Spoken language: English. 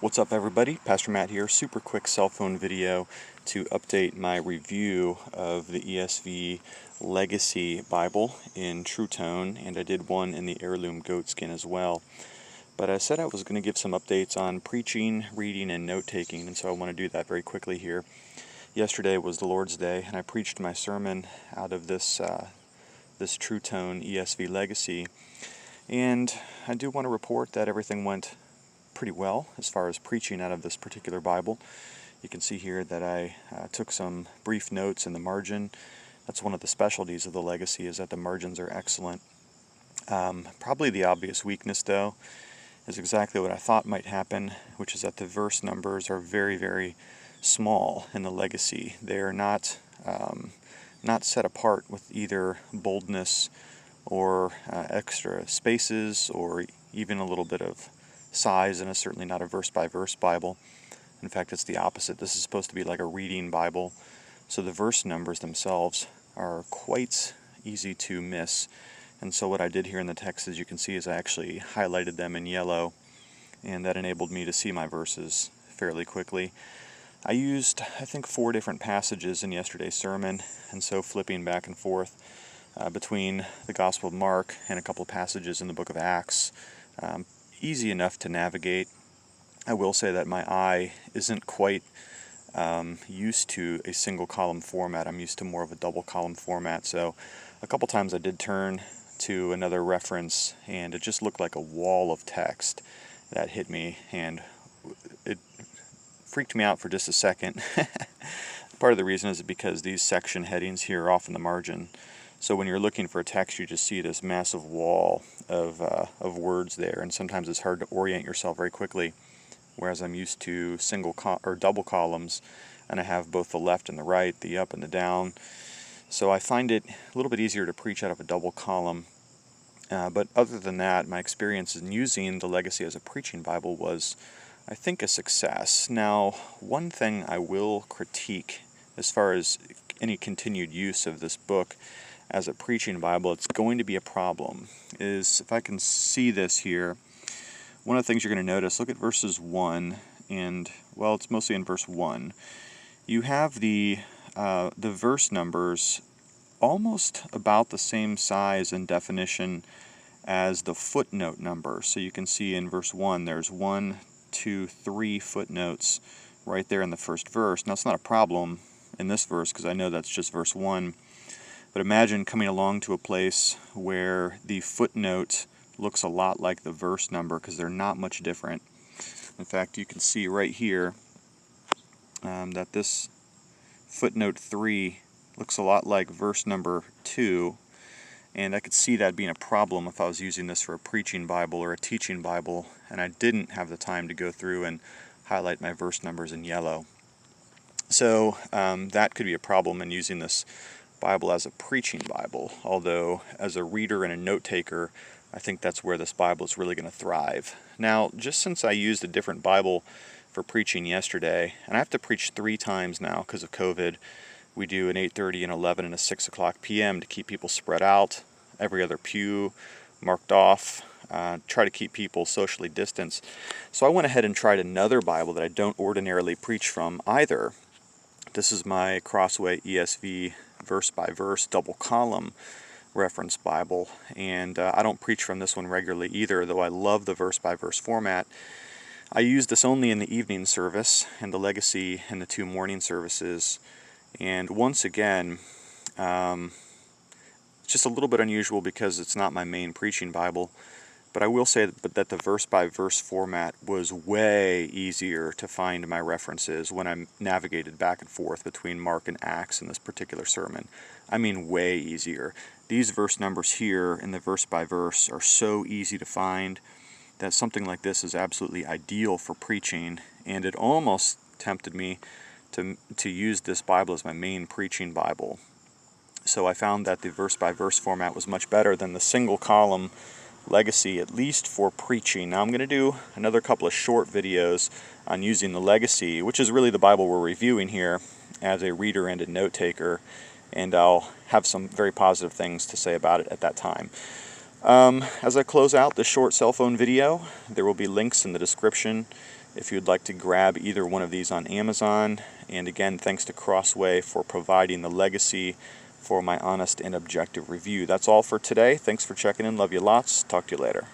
What's up, everybody? Pastor Matt here. Super quick cell phone video to update my review of the ESV Legacy Bible in True Tone, and I did one in the heirloom goatskin as well. But I said I was going to give some updates on preaching, reading, and note-taking, and so I want to do that very quickly here. Yesterday was the Lord's Day, and I preached my sermon out of this True Tone ESV Legacy, and I do want to report that everything went pretty well as far as preaching out of this particular Bible. You can see here that I took some brief notes in the margin. That's one of the specialties of the Legacy, is that the margins are excellent. Probably the obvious weakness, though, is exactly what I thought might happen, which is that the verse numbers are very, very small in the Legacy. They are not set apart with either boldness or extra spaces or even a little bit of size, and it's certainly not a verse-by-verse Bible. In fact, it's the opposite. This is supposed to be like a reading Bible, so the verse numbers themselves are quite easy to miss. And so what I did here in the text, as you can see, is I actually highlighted them in yellow, and that enabled me to see my verses fairly quickly. I used, I think, 4 different passages in yesterday's sermon, and so flipping back and forth between the Gospel of Mark and a couple of passages in the book of Acts, easy enough to navigate. I will say that my eye isn't quite used to a single column format. I'm used to more of a double column format, so a couple times I did turn to another reference and it just looked like a wall of text that hit me, and it freaked me out for just a second. Part of the reason is because these section headings here are off in the margin. So when you're looking for a text, you just see this massive wall of words there, and sometimes it's hard to orient yourself very quickly, whereas I'm used to single or double columns, and I have both the left and the right, the up and the down. So I find it a little bit easier to preach out of a double column. But other than that, my experience in using the Legacy as a preaching Bible was, I think, a success. Now, one thing I will critique as far as any continued use of this book as a preaching Bible, it's going to be a problem, is if I can see this here, one of the things you're going to notice, look at verses 1, and, well, it's mostly in verse 1. You have the verse numbers almost about the same size and definition as the footnote number. So you can see in verse 1, there's 1, 2, 3 footnotes right there in the first verse. Now, it's not a problem in this verse because I know that's just verse 1. But imagine coming along to a place where the footnote looks a lot like the verse number, because they're not much different. In fact, you can see right here that this footnote 3 looks a lot like verse number 2, and I could see that being a problem if I was using this for a preaching Bible or a teaching Bible, and I didn't have the time to go through and highlight my verse numbers in yellow. So that could be a problem in using this Bible as a preaching Bible, although as a reader and a note-taker, I think that's where this Bible is really going to thrive. Now, just since I used a different Bible for preaching yesterday, and I have to preach 3 times now because of COVID. We do an 8:30, an 11, and a 6 o'clock p.m. to keep people spread out, every other pew marked off, try to keep people socially distanced. So I went ahead and tried another Bible that I don't ordinarily preach from either. This is my Crossway ESV verse-by-verse double column reference Bible, and I don't preach from this one regularly either, though I love the verse-by-verse format. I use this only in the evening service and the Legacy in the 2 morning services, and once again, it's just a little bit unusual because it's not my main preaching Bible. But I will say that the verse-by-verse format was way easier to find my references when I navigated back and forth between Mark and Acts in this particular sermon. I mean, way easier. These verse numbers here in the verse-by-verse are so easy to find that something like this is absolutely ideal for preaching, and it almost tempted me to use this Bible as my main preaching Bible. So I found that the verse-by-verse format was much better than the single-column Legacy, at least for preaching. Now I'm going to do another couple of short videos on using the Legacy, which is really the Bible we're reviewing here, as a reader and a note-taker, and I'll have some very positive things to say about it at that time. As I close out this short cell phone video, there will be links in the description if you'd like to grab either one of these on Amazon. And again, thanks to Crossway for providing the Legacy for my honest and objective review. That's all for today. Thanks for checking in. Love you lots. Talk to you later.